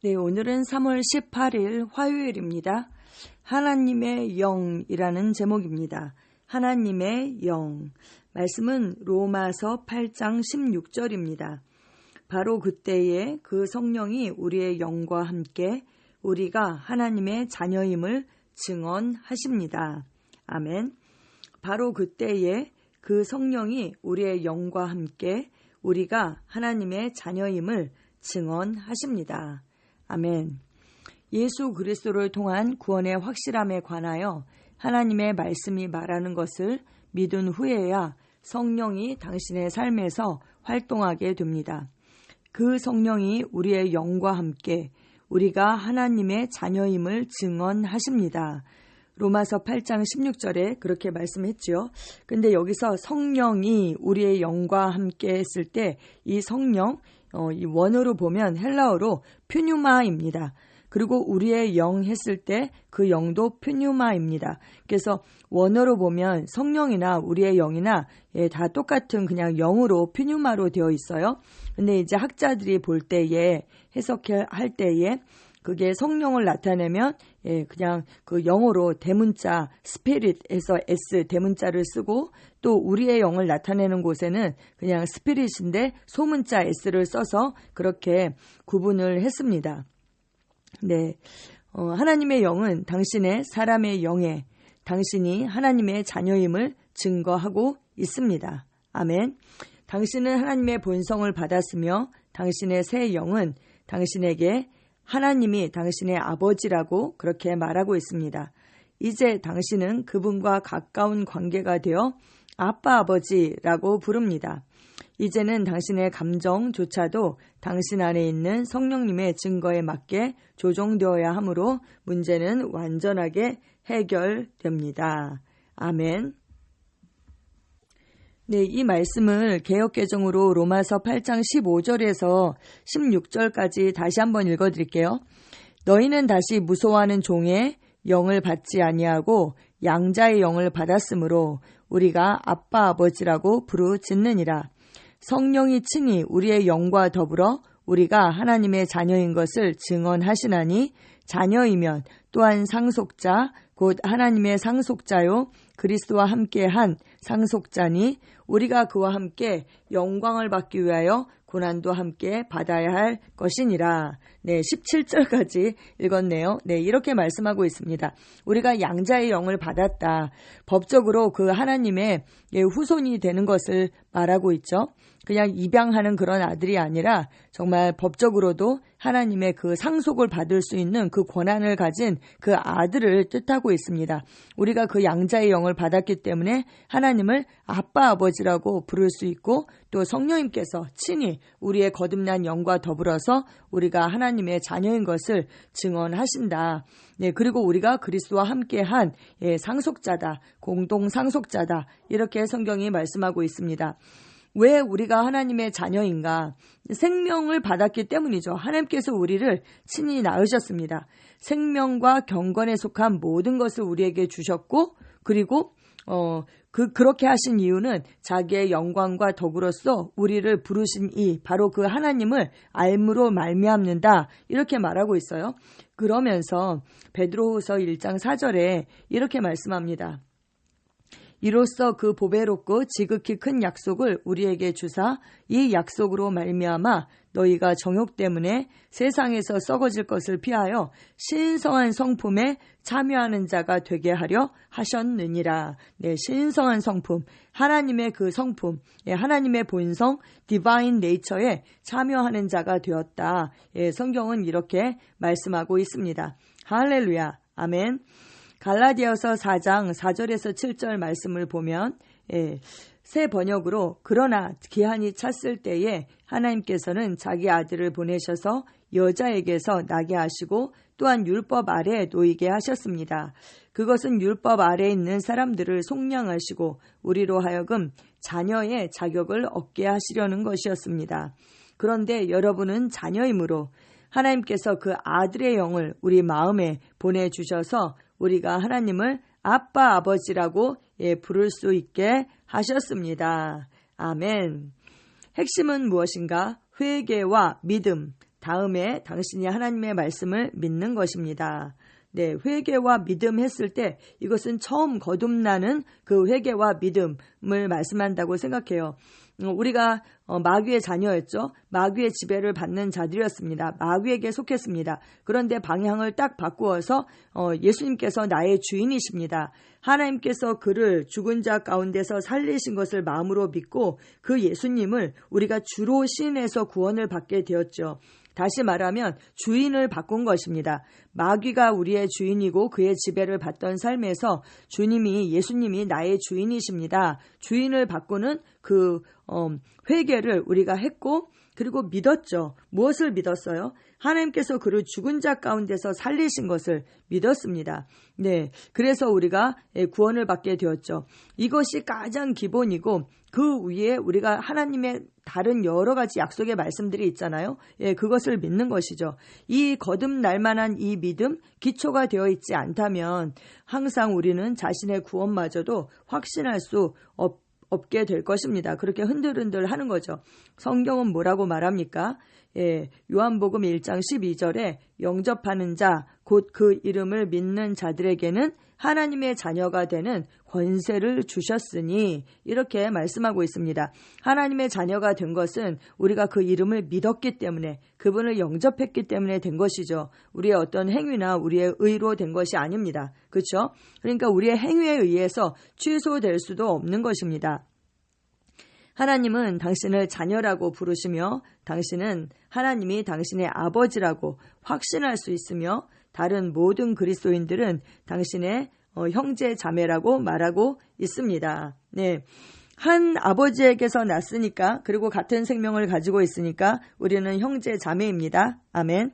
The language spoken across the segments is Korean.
네, 오늘은 3월 18일 화요일입니다. 하나님의 영이라는 제목입니다. 하나님의 영. 말씀은 로마서 8장 16절입니다. 바로 그때에 그 성령이 우리의 영과 함께 우리가 하나님의 자녀임을 증언하십니다. 아멘. 바로 그때에 그 성령이 우리의 영과 함께 우리가 하나님의 자녀임을 증언하십니다. 아멘. 예수 그리스도를 통한 구원의 확실함에 관하여 하나님의 말씀이 말하는 것을 믿은 후에야 성령이 당신의 삶에서 활동하게 됩니다. 그 성령이 우리의 영과 함께 우리가 하나님의 자녀임을 증언하십니다. 로마서 8장 16절에 그렇게 말씀했지요. 근데 여기서 성령이 우리의 영과 함께 했을 때 이 성령, 이 원어로 보면 헬라어로 퓨뉴마입니다. 그리고 우리의 영 했을 때 그 영도 퓨뉴마입니다. 그래서 원어로 보면 성령이나 우리의 영이나 다 똑같은 그냥 영으로 퓨뉴마로 되어 있어요. 근데 이제 학자들이 볼 때에 해석할 때에 그게 성령을 나타내면 그냥 그 영어로 대문자 스피릿에서 S 대문자를 쓰고 또 우리의 영을 나타내는 곳에는 그냥 스피릿인데 소문자 S를 써서 그렇게 구분을 했습니다. 네, 하나님의 영은 당신의 사람의 영에 당신이 하나님의 자녀임을 증거하고 있습니다. 아멘. 당신은 하나님의 본성을 받았으며 당신의 새 영은 당신에게 하나님이 당신의 아버지라고 그렇게 말하고 있습니다. 이제 당신은 그분과 가까운 관계가 되어 아빠 아버지라고 부릅니다. 이제는 당신의 감정조차도 당신 안에 있는 성령님의 증거에 맞게 조정되어야 하므로 문제는 완전하게 해결됩니다. 아멘. 네, 이 말씀을 개역개정으로 로마서 8장 15절에서 16절까지 다시 한번 읽어드릴게요. 너희는 다시 무서워하는 종의 영을 받지 아니하고 양자의 영을 받았으므로 우리가 아빠 아버지라고 부르짖느니라. 성령이 친히 우리의 영과 더불어 우리가 하나님의 자녀인 것을 증언하시나니 자녀이면 또한 상속자 곧 하나님의 상속자요 그리스도와 함께한 상속자니 우리가 그와 함께 영광을 받기 위하여 고난도 함께 받아야 할 것이니라. 네, 17절까지 읽었네요. 네, 이렇게 말씀하고 있습니다. 우리가 양자의 영을 받았다. 법적으로 그 하나님의 후손이 되는 것을 말하고 있죠. 그냥 입양하는 그런 아들이 아니라 정말 법적으로도 하나님의 그 상속을 받을 수 있는 그 권한을 가진 그 아들을 뜻하고 있습니다. 우리가 그 양자의 영을 받았기 때문에 하나님을 아빠 아버지라고 부를 수 있고 또 성령님께서 친히 우리의 거듭난 영과 더불어서 우리가 하나님의 자녀인 것을 증언하신다. 네, 그리고 우리가 그리스도와 함께한 상속자다, 공동 상속자다 이렇게 성경이 말씀하고 있습니다. 왜 우리가 하나님의 자녀인가? 생명을 받았기 때문이죠. 하나님께서 우리를 친히 낳으셨습니다. 생명과 경건에 속한 모든 것을 우리에게 주셨고 그리고 그렇게 하신 이유는 자기의 영광과 덕으로서 우리를 부르신 바로 그 하나님을 알므로 말미암는다 이렇게 말하고 있어요. 그러면서 베드로후서 1장 4절에 이렇게 말씀합니다. 이로써 그 보배롭고 지극히 큰 약속을 우리에게 주사 이 약속으로 말미암아 너희가 정욕 때문에 세상에서 썩어질 것을 피하여 신성한 성품에 참여하는 자가 되게 하려 하셨느니라. 네, 신성한 성품, 하나님의 그 성품, 하나님의 본성, 디바인 네이처에 참여하는 자가 되었다. 성경은 이렇게 말씀하고 있습니다. 할렐루야, 아멘. 갈라디아서 4장 4절에서 7절 말씀을 보면 새 번역으로 그러나 기한이 찼을 때에 하나님께서는 자기 아들을 보내셔서 여자에게서 나게 하시고 또한 율법 아래에 놓이게 하셨습니다. 그것은 율법 아래에 있는 사람들을 속량하시고 우리로 하여금 자녀의 자격을 얻게 하시려는 것이었습니다. 그런데 여러분은 자녀이므로 하나님께서 그 아들의 영을 우리 마음에 보내주셔서 우리가 하나님을 아빠 아버지라고 부를 수 있게 하셨습니다. 아멘. 핵심은 무엇인가? 회개와 믿음, 다음에 당신이 하나님의 말씀을 믿는 것입니다. 네, 회개와 믿음 했을 때 이것은 처음 거듭나는 그 회개와 믿음을 말씀한다고 생각해요. 우리가 마귀의 자녀였죠. 마귀의 지배를 받는 자들이었습니다. 마귀에게 속했습니다. 그런데 방향을 딱 바꾸어서 예수님께서 나의 주인이십니다. 하나님께서 그를 죽은 자 가운데서 살리신 것을 마음으로 믿고 그 예수님을 우리가 주로 시인해서 구원을 받게 되었죠. 다시 말하면 주인을 바꾼 것입니다. 마귀가 우리의 주인이고 그의 지배를 받던 삶에서 예수님이 나의 주인이십니다. 주인을 바꾸는 그 회개를 우리가 했고 그리고 믿었죠. 무엇을 믿었어요? 하나님께서 그를 죽은 자 가운데서 살리신 것을 믿었습니다. 네, 그래서 우리가 구원을 받게 되었죠. 이것이 가장 기본이고 그 위에 우리가 하나님의 다른 여러 가지 약속의 말씀들이 있잖아요. 그것을 믿는 것이죠. 이 거듭날 만한 이 믿음, 기초가 되어 있지 않다면 항상 우리는 자신의 구원마저도 확신할 수 없게 될 것입니다. 그렇게 흔들흔들 하는 거죠. 성경은 뭐라고 말합니까? 요한복음 1장 12절에 영접하는 자, 곧 그 이름을 믿는 자들에게는 하나님의 자녀가 되는 권세를 주셨으니 이렇게 말씀하고 있습니다. 하나님의 자녀가 된 것은 우리가 그 이름을 믿었기 때문에 그분을 영접했기 때문에 된 것이죠. 우리의 어떤 행위나 우리의 의로 된 것이 아닙니다. 그렇죠? 그러니까 우리의 행위에 의해서 취소될 수도 없는 것입니다. 하나님은 당신을 자녀라고 부르시며 당신은 하나님이 당신의 아버지라고 확신할 수 있으며 다른 모든 그리스도인들은 당신의 형제 자매라고 말하고 있습니다. 네. 한 아버지에게서 났으니까 그리고 같은 생명을 가지고 있으니까 우리는 형제 자매입니다. 아멘.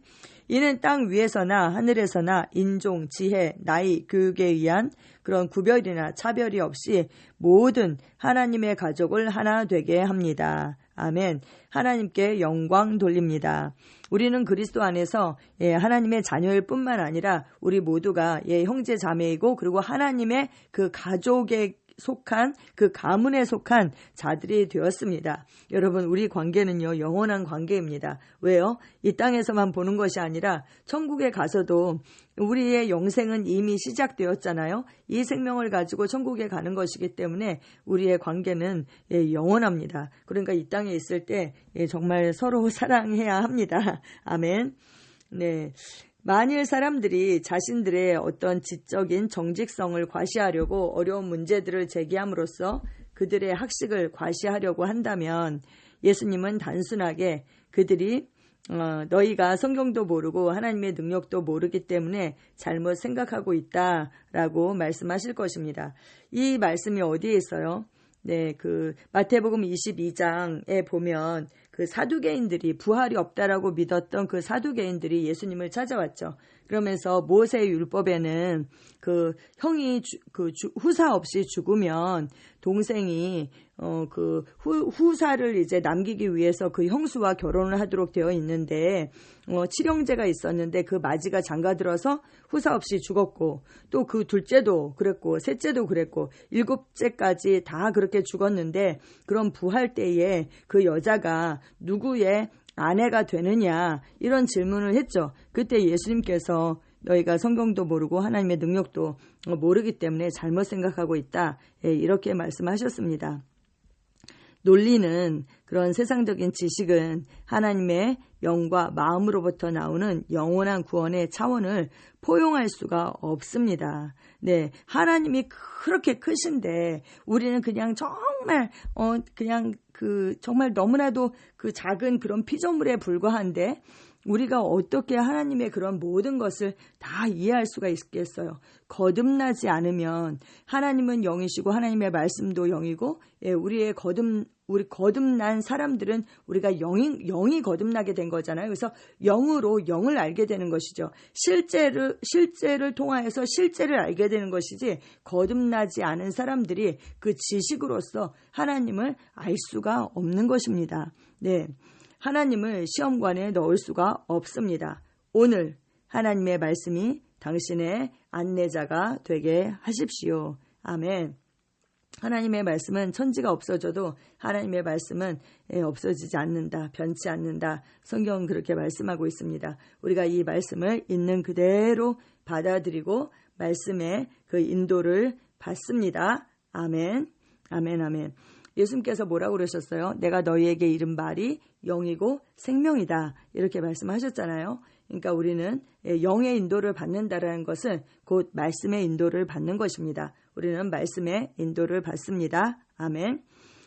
이는 땅 위에서나 하늘에서나 인종, 지혜, 나이, 교육에 의한 그런 구별이나 차별이 없이 모든 하나님의 가족을 하나 되게 합니다. 아멘. 하나님께 영광 돌립니다. 우리는 그리스도 안에서 하나님의 자녀일 뿐만 아니라 우리 모두가 형제 자매이고 그리고 하나님의 그 가족에 속한 그 가문에 속한 자들이 되었습니다. 여러분, 우리 관계는요 영원한 관계입니다. 왜요? 이 땅에서만 보는 것이 아니라 천국에 가서도 우리의 영생은 이미 시작되었잖아요. 이 생명을 가지고 천국에 가는 것이기 때문에 우리의 관계는 영원합니다. 그러니까 이 땅에 있을 때 정말 서로 사랑해야 합니다. 아멘. 네. 만일 사람들이 자신들의 어떤 지적인 정직성을 과시하려고 어려운 문제들을 제기함으로써 그들의 학식을 과시하려고 한다면 예수님은 단순하게 그들이 너희가 성경도 모르고 하나님의 능력도 모르기 때문에 잘못 생각하고 있다라고 말씀하실 것입니다. 이 말씀이 어디에 있어요? 네, 그 마태복음 22장에 보면 그 사두개인들이 부활이 없다라고 믿었던 그 사두개인들이 예수님을 찾아왔죠. 그러면서 모세의 율법에는 그 형이 후사 없이 죽으면 동생이 그 후사를 이제 남기기 위해서 그 형수와 결혼을 하도록 되어 있는데 칠형제가 있었는데 그 맞이가 장가들어서 후사 없이 죽었고 또 그 둘째도 그랬고 셋째도 그랬고 일곱째까지 다 그렇게 죽었는데 그런 부활 때에 그 여자가 누구의 아내가 되느냐 이런 질문을 했죠. 그때 예수님께서 너희가 성경도 모르고 하나님의 능력도 모르기 때문에 잘못 생각하고 있다. 이렇게 말씀하셨습니다. 논리는 그런 세상적인 지식은 하나님의 영과 마음으로부터 나오는 영원한 구원의 차원을 포용할 수가 없습니다. 네, 하나님이 그렇게 크신데 우리는 그냥 정말 정말 너무나도 그 작은 그런 피조물에 불과한데 우리가 어떻게 하나님의 그런 모든 것을 다 이해할 수가 있겠어요? 거듭나지 않으면 하나님은 영이시고 하나님의 말씀도 영이고 우리 거듭난 사람들은 우리가 영이 거듭나게 된 거잖아요. 그래서 영으로 영을 알게 되는 것이죠. 실제를 통하여서 실제를 알게 되는 것이지 거듭나지 않은 사람들이 그 지식으로서 하나님을 알 수가 없는 것입니다. 네. 하나님을 시험관에 넣을 수가 없습니다. 오늘 하나님의 말씀이 당신의 안내자가 되게 하십시오. 아멘. 하나님의 말씀은 천지가 없어져도 하나님의 말씀은 없어지지 않는다. 변치 않는다. 성경은 그렇게 말씀하고 있습니다. 우리가 이 말씀을 있는 그대로 받아들이고 말씀의 그 인도를 받습니다. 아멘. 아멘. 아멘. 예수님께서 뭐라고 그러셨어요? 내가 너희에게 이른 말이 영이고 생명이다. 이렇게 말씀하셨잖아요. 그러니까 우리는 영의 인도를 받는다라는 것은 곧 말씀의 인도를 받는 것입니다. 우리는 말씀의 인도를 받습니다. 아멘.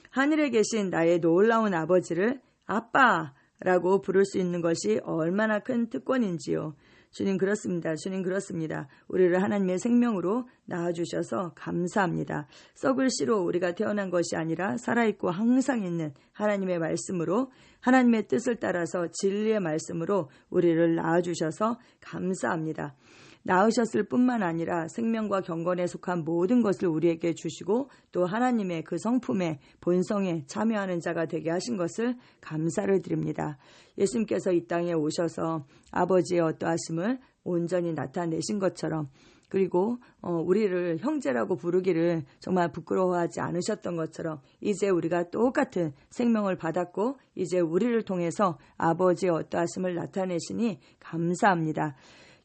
하늘에 계신 나의 놀라운 아버지를 아빠라고 부를 수 있는 것이 얼마나 큰 특권인지요. 주님 그렇습니다. 주님 그렇습니다. 우리를 하나님의 생명으로 낳아주셔서 감사합니다. 썩을 씨로 우리가 태어난 것이 아니라 살아있고 항상 있는 하나님의 말씀으로 하나님의 뜻을 따라서 진리의 말씀으로 우리를 낳아주셔서 감사합니다. 낳으셨을 뿐만 아니라 생명과 경건에 속한 모든 것을 우리에게 주시고 또 하나님의 그 성품의 본성에 참여하는 자가 되게 하신 것을 감사를 드립니다. 예수님께서 이 땅에 오셔서 아버지의 어떠하심을 온전히 나타내신 것처럼 그리고 우리를 형제라고 부르기를 정말 부끄러워하지 않으셨던 것처럼 이제 우리가 똑같은 생명을 받았고 이제 우리를 통해서 아버지의 어떠하심을 나타내시니 감사합니다.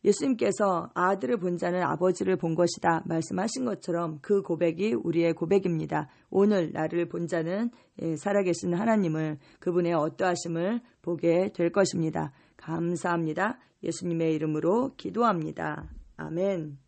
예수님께서 아들을 본 자는 아버지를 본 것이다 말씀하신 것처럼 그 고백이 우리의 고백입니다. 오늘 나를 본 자는 살아계신 하나님을 그분의 어떠하심을 보게 될 것입니다. 감사합니다. 예수님의 이름으로 기도합니다. 아멘.